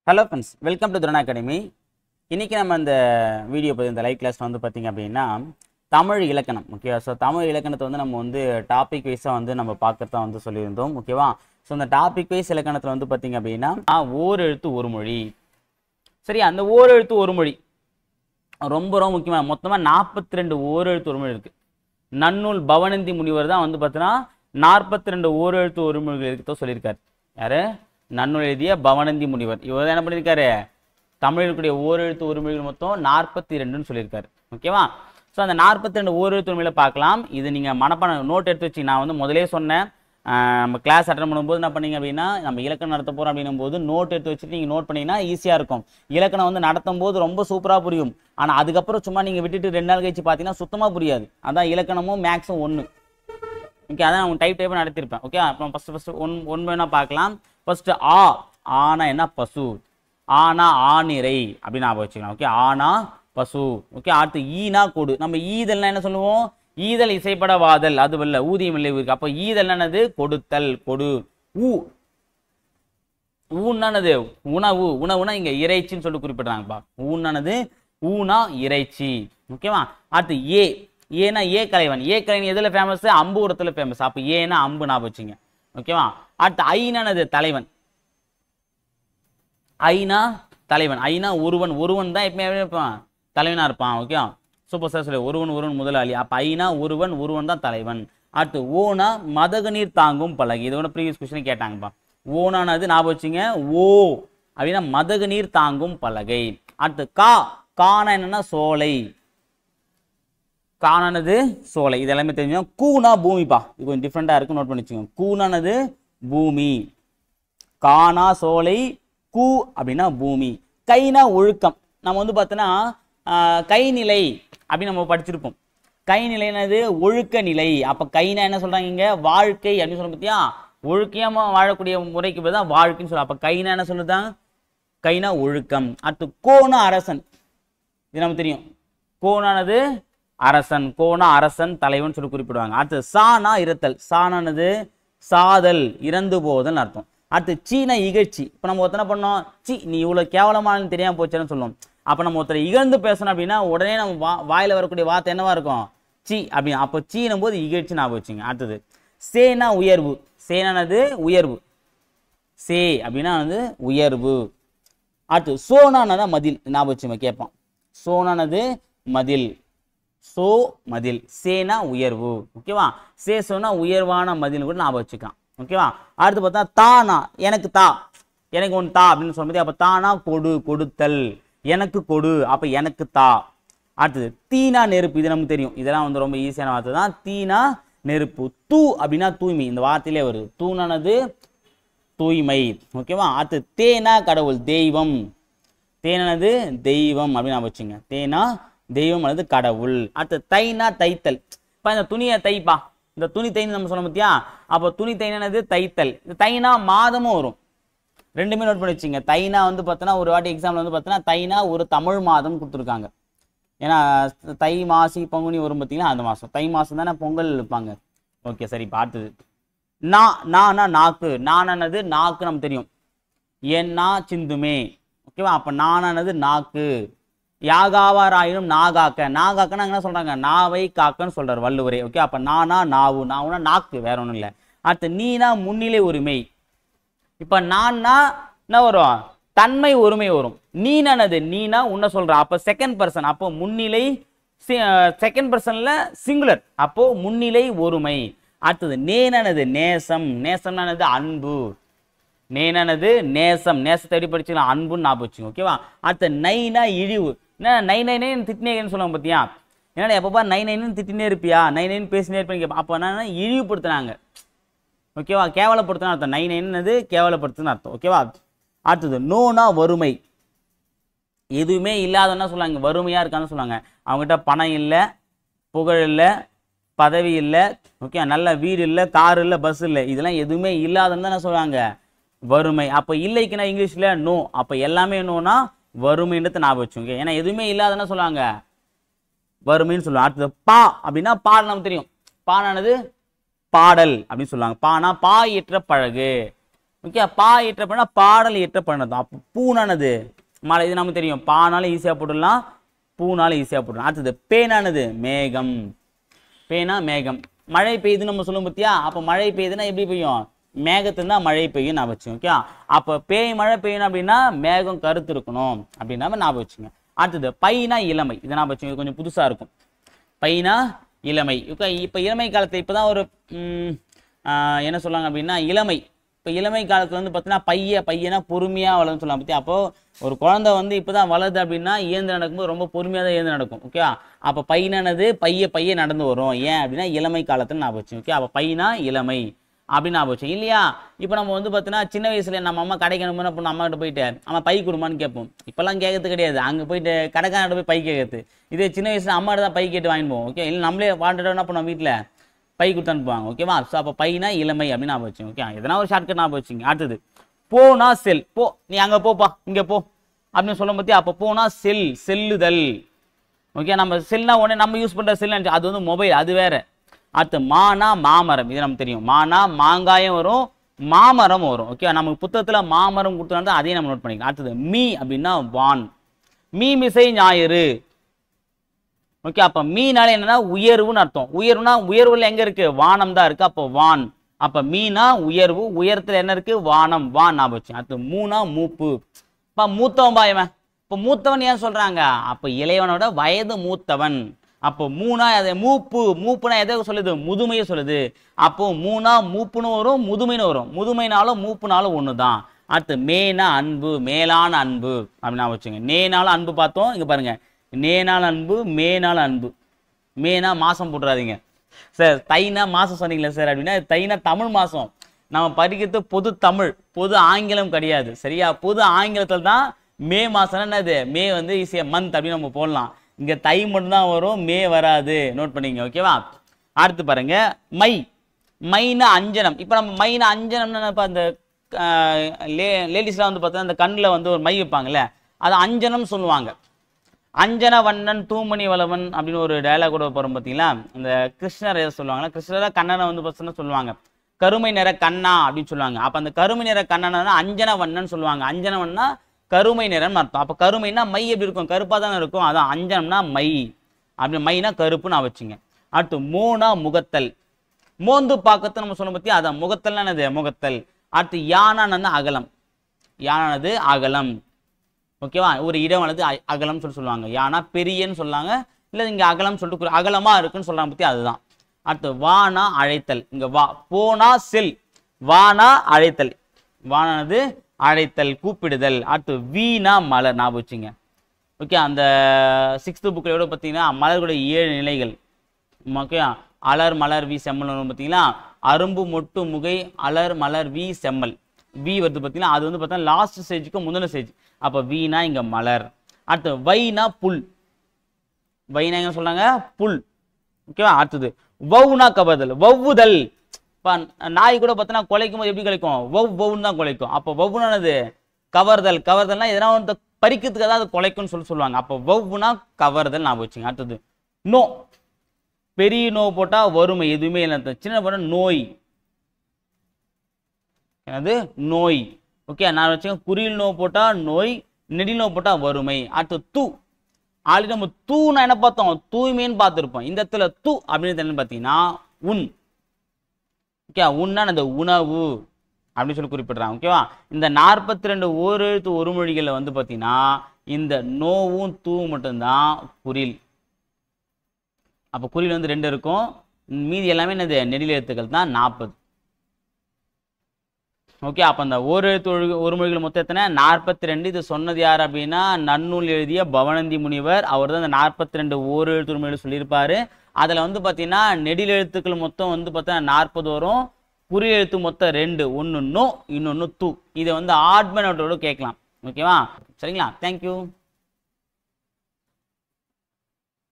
Hello friends, welcome to Dhrana Academy. இன்னைக்கு நம்ம இந்த வீடியோ இந்த லைவ் கிளாஸ்ல பாத்தீங்க அப்படினா தமிழ் இலக்கணம் ஓகேவா. சோ தமிழ் இலக்கணத்தை நம்ம டாபிக் வைஸா நம்ம பார்க்கறத சொல்லியிருந்தோம் ஓகேவா. சோ அந்த டாபிக் வைஸ் இலக்கணத்துல பாத்தீங்க அப்படினா ஓர் எழுத்து ஒரு மொழி. சரி, அந்த ஓர் எழுத்து ஒரு மொழி ரொம்ப ரொம்ப முக்கியமான மொத்தமா 42 ஓர் எழுத்து ஒரு மொழி இருக்கு. நன்னூல் பவனந்தி முனிவர் தான் பார்த்தீங்கன்னா 42 ஓர் எழுத்து ஒரு மொழிகள் இருக்குதோ சொல்லியிருக்காரு. யாரு? நன்னூல் எழுதிய பவனந்தி முனிவர். இவர் என்ன பண்ணியிருக்காரு? தமிழில் இருக்கக்கூடிய ஓர் எழுத்து ஒரு மொழிகள் மொத்தம் 42ன்னு சொல்லியிருக்காரு ஓகேவா. ஸோ அந்த 42 ஓர் எழுத்து ஒரு மொழியில் பார்க்கலாம். இது நீங்கள் மனப்பான நோட் எடுத்து வச்சு நான் முதலே சொன்னேன். நம்ம கிளாஸ் அட்டன் பண்ணும்போது என்ன பண்ணீங்க அப்படின்னா நம்ம இலக்கணம் நடத்த போகிறோம் அப்படின்னும் போது நோட் எடுத்து வச்சுட்டு நீங்கள் நோட் பண்ணிங்கன்னா ஈஸியாக இருக்கும். இலக்கணம் நடத்தும் போது ரொம்ப சூப்பராக புரியும். ஆனால் அதுக்கப்புறம் சும்மா நீங்கள் விட்டுட்டு 2 நாள் கழிச்சு பார்த்தீங்கன்னா சுத்தமாக புரியாது. அதான் இலக்கணமும் மேக்ஸும் ஒன்று. ஓகே, அதான் நான் டைப் நடத்திருப்பேன். ஓகே, அப்புறம் ஃபஸ்ட்டு ஒன் வேணா பார்க்கலாம். ஃபர்ஸ்ட் ஆனா என்ன? பசு. ஆனா ஆணிரை அப்படின்னு ஞாபகம் வச்சுக்கலாம். ஓகே, ஆனா பசு. ஓகே, அடுத்து ஈனா கொடு. நம்ம ஈதல்னா என்ன சொல்லுவோம்? ஈதல் இசைப்பட வாதல், அது இல்ல ஊதியம் இல்லை இருக்கு. அப்போ ஈதல் என்னது? கொடுத்தல், கொடு. ஊன்னானது உணவு. உணவுனா இங்க இறைச்சின்னு சொல்லி குறிப்பிடுறாங்கப்பா. ஊன்னானது ஊனா இறைச்சி ஓகேவா. அடுத்து ஏனா ஏ கலைவன். ஏ கலைவன் எதுல ஃபேமஸ்? அம்பு உரத்துல ஃபேமஸ். அப்ப ஏனா அம்பு ஞாபகம் வச்சுங்க ஓகேவா. அடுத்து ஐனானது தலைவன். ஐனா தலைவன். ஐனா ஒருவன். ஒருவன் தான் எப்பவுமே இருப்பான், தலைவனா இருப்பான். Okay, super sir. சொல்லி ஒருவன் முதலாளி. அப்ப ஐனா ஒருவன் தான் தலைவன். அடுத்து ஓனா மதகு நீர் தாங்கும் பலகை. இதோட ப்ரீவியஸ் கொஸ்டின் கேட்டாங்கப்பா. ஓனானது ஞாபகம் வச்சுங்க. ஓ அப்படின்னா மதகு நீர் தாங்கும் பலகை. அடுத்து கானா என்னன்னா சோலை. கானானது சோலை. இது எல்லாமே தெரிஞ்சோம். கூனா பூமிப்பா. இது கொஞ்சம் டிஃப்ரெண்டா இருக்கு, நோட் பண்ணி வச்சுக்கோங்க. கூனானது பூமி. கானா சோலை, கூ அப்படின்னா பூமி. கைனா ஒழுக்கம். நம்ம பார்த்தோன்னா கைநிலை அப்படின்னு நம்ம படிச்சிருப்போம். கைநிலைனது ஒழுக்க நிலை. அப்ப கைனா என்ன சொல்றாங்க இங்க? வாழ்க்கை அப்படின்னு சொல்ல பத்தியா. ஒழுக்கியமா வாழக்கூடிய முறைக்கு தான் வாழ்க்கைன்னு சொல்ல. அப்ப கைனா என்ன சொல்லுதான்? கைனா ஒழுக்கம். அடுத்து கோனா அரசன். இது நமக்கு தெரியும். கோனானது அரசன். கோனா அரசன், தலைவன் சொல்லி குறிப்பிடுவாங்க. அடுத்து சானா இருத்தல். சானானது சாதல், இறந்து போதல் அர்த்தம். அடுத்து சீனா இகழ்ச்சி. இப்ப நம்ம ஒருத்தனை பண்ணோம், சி நீ இவ்வளவு கேவலமானு தெரியாம போச்சுன்னு சொல்லுவோம். அப்ப நம்ம ஒருத்தரை இகழ்ந்து பேசணும் அப்படின்னா உடனே நம்ம வாயில வரக்கூடிய வார்த்தை என்னவா இருக்கும்? சி அப்படின்னு. அப்போ சீனும் போது இகழ்ச்சி ஞாபகம் வச்சுங்க. அடுத்தது சேனா உயர்வு. சேனானது உயர்வு. சே அப்படின்னா உயர்வு. அடுத்து சோனானதா மதில். ஞாபகம் வச்சுங்க, கேட்பான். சோனானது மதில். சோ மதில். சேனா உயர்வு ஓகேவா. சோனா உயர்வான மதில் கூட ஞாபகம் வச்சுக்கலாம் ஓகேவா. அடுத்து பார்த்தா தானா எனக்கு தா, எனக்கு ஒன்று தா அப்படின்னு சொல்லும்போது அப்ப தானா கொடு, கொடுத்தல். எனக்கு கொடு, அப்ப எனக்கு தா. அடுத்தது தீனா நெருப்பு. இது நமக்கு தெரியும். இதெல்லாம் ரொம்ப ஈஸியான வார்த்தை தான். தீனா நெருப்பு. தூ அப்படின்னா தூய்மை. இந்த வார்த்தையிலே வருது. தூணானது தூய்மை ஓகேவா. அடுத்து தேனா கடவுள், தெய்வம். தேனானது தெய்வம் அப்படின்னு ஞாபகம் வச்சுங்க. தேனா தெய்வம் அல்லது கடவுள். அடுத்து தைனா தைத்தல். இப்ப இந்த துணியை தைப்பா. இந்த துணி தைன்னு நம்ம சொல்ல பத்தியா. அப்போ துணி தைனானது தைத்தல். இந்த தைனா மாதமும் வரும். ரெண்டுமே நோட் பண்ணி வச்சுங்க. தைனா பார்த்தோன்னா ஒரு வாட்டி எக்ஸாம்ல பார்த்தோன்னா தைனா ஒரு தமிழ் மாதம் கொடுத்துருக்காங்க. ஏன்னா தை மாசி பங்குனி வரும் பார்த்தீங்கன்னா அந்த மாதம். தை மாதம் தானே பொங்கல் வைப்பாங்க. ஓகே, சரி. பார்த்தது நானா நாக்கு. நானானது நாக்கு நமக்கு தெரியும். ஏன்னா சிந்துமே ஓகேவா. அப்ப நானானது நாக்கு. யாகாவாராயினும் நாகாக்க. நாகாக்கன்னா என்ன சொல்றாங்க? நாவை காக்கன்னு சொல்றாரு வள்ளுவரே. ஓகே, அப்ப நானா நாவு. நாவுனா நாக்கு, வேற ஒன்றும் இல்லை. அடுத்து நீனா முன்னிலை ஒருமை. இப்ப நான்னா என்ன வரும்? தன்மை ஒருமை வரும். நீனானது நீனா உன்ன சொல்ற. அப்ப செகண்ட் பர்சன். அப்போ முன்னிலை செகண்ட் பர்சன்ல சிங்குலர். அப்போ முன்னிலை ஒருமை. அடுத்தது நேனானது நேசம். நேசம்னானது அன்பு. நேனானது நேசம். நேசத்தை எப்படி படிச்சுக்கலாம்? அன்புன்னு ஞாபகம் வச்சுங்க ஓகேவா. அடுத்த நைனா இழிவு. என்ன நை நைன்னு திட்டினேன்னு சொல்லுவாங்க பார்த்தியா. ஏன்னா எப்பப்பா நை நைன்னு திட்டினே இருப்பியா, நை நைன்னு பேசினே இருப்பேன். அப்போ என்ன இழிவுபடுத்தினாங்க ஓகேவா. கேவலப்படுத்தினா அர்த்தம். நை நைன்னு கேவலப்படுத்துன்னு அர்த்தம் ஓகேவா. அடுத்தது நோனா வறுமை. எதுவுமே இல்லாதன்னா சொல்லுவாங்க, வறுமையா இருக்கான்னு சொல்லுவாங்க. அவங்ககிட்ட பணம் இல்லை, புகழ் இல்லை, பதவி இல்லை ஓகே, நல்ல வீடு இல்லை, கார் இல்லை, பஸ் இல்லை, இதெல்லாம் எதுவுமே இல்லாதன்னு தான் சொல்லுவாங்க வறுமை. அப்ப இல்லைக்குன்னா இங்கிலீஷ்ல நோ. அப்ப எல்லாமே நோனா வறுமைன்றது ஞாபகம் வச்சுங்க. ஏன்னா எதுவுமே இல்லாதன்னு சொல்லுவாங்க வறுமைன்னு சொல்லுவாங்க. அடுத்தது பா அப்படின்னா பாடல் நமக்கு தெரியும். பானானது பாடல் அப்படின்னு சொல்லுவாங்க. பானா பாயிற்ற பழகு. ஓகே, பா இயற்ற பண்ணா பாடல் இயற்ற பண்ணது. அப்போ பூனானது மழை, இது நமக்கு தெரியும். பானாலும் ஈஸியாக போட்டுடலாம், பூனாலும் ஈஸியாக போட்டுடலாம். அடுத்தது பேனானது மேகம். பேனா மேகம். மழை பெய்யுதுன்னு நம்ம சொல்லுவோம் பார்த்தியா? அப்போ மழை பெய்யுதுன்னா எப்படி பெய்யும்? மேகத்துனா மழை பெய்யும் ஞாபகம் வச்சுங்க. ஓகே, அப்போ மழை பெய்யணும் அப்படின்னா மேகம் கருத்து இருக்கணும் அப்படின்னா ஞாபகம் வச்சுங்க. அடுத்தது பைனா இளமை. இதை ஞாபகம் வச்சுங்க, கொஞ்சம் புதுசாக இருக்கும். பைனா இளமை. ஓகே, இப்போ இளமை காலத்தில் இப்போ தான் ஒரு என்ன சொல்லுவாங்க அப்படின்னா இளமை. இப்போ இளமை காலத்தில் வந்து பார்த்தீங்கன்னா பையனா பொறுமையாக வளருன்னு சொல்லலாம் பற்றி. அப்போது ஒரு குழந்தை வந்து இப்போ தான் வளருது அப்படின்னா ஏந்து நடக்கும்போது ரொம்ப பொறுமையாக தான் ஏந்து நடக்கும். ஓகே, அப்போ பையனானது பைய நடந்து வரும். ஏன் அப்படின்னா இளமை காலத்தில் ஞாபகம் வச்சு. ஓகே, அப்போ பையனா இளமை அப்படின்னு ஞாபகம் வச்சு இல்லையா? இப்போ நம்ம வந்து பார்த்தீங்கன்னா சின்ன வயசுல நம்ம அம்மா கடைக்கு அனுப்புனா அப்போ அம்மா கிட்ட போயிட்டு அம்மா பை கொடுமான்னு கேட்போம். இப்போல்லாம் கேட்கறது கிடையாது, அங்கே போயிட்டு கடைக்காரர்கிட்ட போய் பை கேட்கறது. இதே சின்ன வயசுல அம்மா தான் பை கேட்டு வாங்கிட்டு போவோம். ஓகே, இல்லை நம்மளே வாண்டட் என்ன பண்ணுவோம், வீட்டில் பை கொடுத்து அனுப்புவாங்க. ஓகேவா? ஸோ அப்போ பையனா இளமை அப்படின்னு ஞாபகம் வச்சுங்க. ஓகே, எதனா ஒரு ஷார்ட்கட் ஞாபகம் வச்சுங்க. அடுத்தது போனா செல். போ, நீ அங்கே போப்பா, இங்கே போ அப்படின்னு சொல்ல பற்றி. அப்போ போனா செல், செல்லுதல். ஓகே, நம்ம செல்னா உடனே நம்ம யூஸ் பண்ணுற செல், அது வந்து மொபைல், அது வேற. அடுத்து மானா மாமரம். இது நமக்கு தெரியும். மானா மாங்காயம் வரும், மாமரம் வரும். ஓகே, நமக்கு புத்தகத்தில் மாமரம் கொடுத்தா அதையும் நம்ம நோட் பண்ணிக்கலாம். அடுத்தது மீ அப்படின்னா வான். மீ மிசை ஞாயிறு. ஓகே, அப்போ மீனால என்னன்னா உயர்வுன்னு அர்த்தம். உயர்வுனா உயர்வுல எங்க இருக்கு? வானம் தான் இருக்கு. அப்போ வான். அப்போ மீனா உயர்வு, உயரத்துல என்ன இருக்கு? வானம், வான் ஞாபகம் வச்சு. அடுத்து மூணா மூப்பு. இப்போ மூத்தவன் பாயவன். இப்போ மூத்தவன் ஏன் சொல்றாங்க? அப்போ இளையவனோட வயது மூத்தவன். அப்போ மூணா மூப்பு. மூப்புனா எதை சொல்லுது? முதுமையை சொல்லுது. அப்போ மூணா மூப்புன்னு வரும், முதுமைன்னு வரும். முதுமைனாலும் மூப்புனாலும் ஒன்று தான். அடுத்து மேனா அன்பு, மேலான அன்பு அப்படின்னு வச்சுங்க. நேனாலும் அன்பு பார்த்தோம். இங்க பாருங்க, நேனால் அன்பு, மேனால் அன்பு. மேனா மாசம் போட்டுறாதீங்க சார். தைனா மாசம் சொன்னீங்களே சார் அப்படின்னா தைனா தமிழ் மாசம். நம்ம படிக்கிறது பொது தமிழ், பொது ஆங்கிலம் கிடையாது. சரியா? பொது ஆங்கிலத்தில் தான் மே மாசம் என்னது? மே வந்து ஈஸியா மந்த் அப்படின்னு நம்ம போடலாம். இங்க தை மட்டும் தான் வரும், மே வராது. நோட் பண்ணிங்க. ஓகேவா? அடுத்து பாருங்க மை. மைனா அஞ்சனம். இப்போ நம்ம மைனா அஞ்சனம்னா இப்போ அந்த லேடிஸ்லாம் வந்து பார்த்தா அந்த கண்ணில் வந்து ஒரு மை வைப்பாங்கல்ல, அது அஞ்சனம் சொல்லுவாங்க. அஞ்சன வண்ணன் தூமணி வளவன் அப்படின்னு ஒரு டயலாக் கூட போகிறோம் பார்த்தீங்களா? அந்த கிருஷ்ணர் எதை சொல்லுவாங்களா? கிருஷ்ணரை கண்ணனை வந்து பார்த்தீங்கன்னா சொல்லுவாங்க கருமை நிற கண்ணா அப்படின்னு சொல்லுவாங்க. அப்போ அந்த கருமை நிற கண்ணனா அஞ்சன வண்ணன் சொல்லுவாங்க. அஞ்சன வண்ணா கருமை நிறம் அர்த்தம். அப்போ கருமைனா மை எப்படி இருக்கும்? கருப்பாக தானே இருக்கும். அதான் அஞ்சனம்னா மை. அப்படி மைனா கருப்புன்னு நான் வச்சுங்க. அடுத்து மோனா முகத்தல். மோந்து பாக்கத்தை நம்ம சொல்ல பற்றி அதான் முகத்தல்னா என்னது? முகத்தல். அடுத்து யானானது அகலம். யானானது அகலம். ஓகேவா? ஒரு இடமானது அகலம் சொல்லுவாங்க. யானா பெரியன்னு சொல்லாங்க, இல்லை இங்கே அகலம் சொல்லிட்டு அகலமா இருக்குன்னு சொல்றாங்க பற்றி அதுதான். அடுத்து வானா அழைத்தல். இங்க வா. போனா செல், வானா அழைத்தல். வானானது அழைத்தல், கூப்பிடுதல். அடுத்து வீணா மலர் ஞாபகம் வச்சுங்க. ஓகே, அந்த 6th புக்கில் எவ்வளோ பார்த்தீங்கன்னா மலர்களுடைய 7 நிலைகள். ஓகே, அலர் மலர் வி செம்மல் வரும் பார்த்தீங்களா? அரும்பு மொட்டு முகை அலர் மலர் வி செம்மல். வி வருது பார்த்தீங்கன்னா அது வந்து பார்த்தா லாஸ்ட் ஸ்டேஜுக்கு முந்தின ஸ்டேஜ். அப்போ வீணா இங்க மலர். அடுத்து வைனா புல். வைனா எங்க சொல்றாங்க? புல். ஓகேவா? அடுத்தது வவுனா கவர்தல், வவ்வுதல். இப்போ நாய் கூட பார்த்தோன்னா குலைக்கும் போது எப்படி குலைக்கும்? வவுன்னு தான் குலைக்கும். அப்போ வவுனானது கவர்தல். கவர்தல்னா எதனா வந்து பறிக்கிறதுக்கு தான் அது குலைக்கும்னு சொல்லுவாங்க. அப்போ வவுனா கவர்தல் ஞாபகம் வச்சுங்க. அடுத்தது நோ. பெரிய நோ போட்டா வறுமை, எதுவுமே இல்லை. சின்ன போட்டா நோய். என்னது? நோய். ஓகே, நான் வச்சுங்க. குறியில் நோ போட்டா நோய், நெடில் நோ போட்டா வறுமை. அடுத்து தூ. ஆல்ரெடி நம்ம தூனா என்ன பார்த்தோம்? தூய்மைன்னு பார்த்துருப்போம். இந்த இடத்துல தூ அப்படின்னு என்ன பார்த்தீங்கன்னா உன். ஓகே, உன்னா அந்த உணவு அப்படின்னு சொல்லி குறிப்பிடுறாங்க. ஓகேவா? இந்த 42 ஓரெழுத்து ஒரு மொழிகளில் வந்து பார்த்தீங்கன்னா இந்த நோவும் தூ மட்டும்தான் குறில். அப்போ குறில் வந்து 2 இருக்கும், மீதி எல்லாமே என்னது? நெடில் எழுத்துக்கள் தான் 40. ஓகே, அப்போ அந்த ஓரெழுத்து ஒரு மொழிகள் மொத்தம் எத்தனை? 42. இது சொன்னது யார் அப்படின்னா நன்னூல் எழுதிய பவனந்தி முனிவர். அவர் தான் இந்த 42 ஓரெழுத்து ஒரு மொழிகள் சொல்லியிருப்பாரு. அதில் வந்து பார்த்தீங்கன்னா நெடில் எழுத்துக்கள் மொத்தம் வந்து பார்த்தீங்கன்னா 40 வரும். குறி எழுத்து மொத்தம் 2, ஒன்று நோ, இன்னொன்று தூ. இதை வந்து ஆட்மனோட கேட்கலாம். ஓகேவா? சரிங்களா? தேங்க்யூ.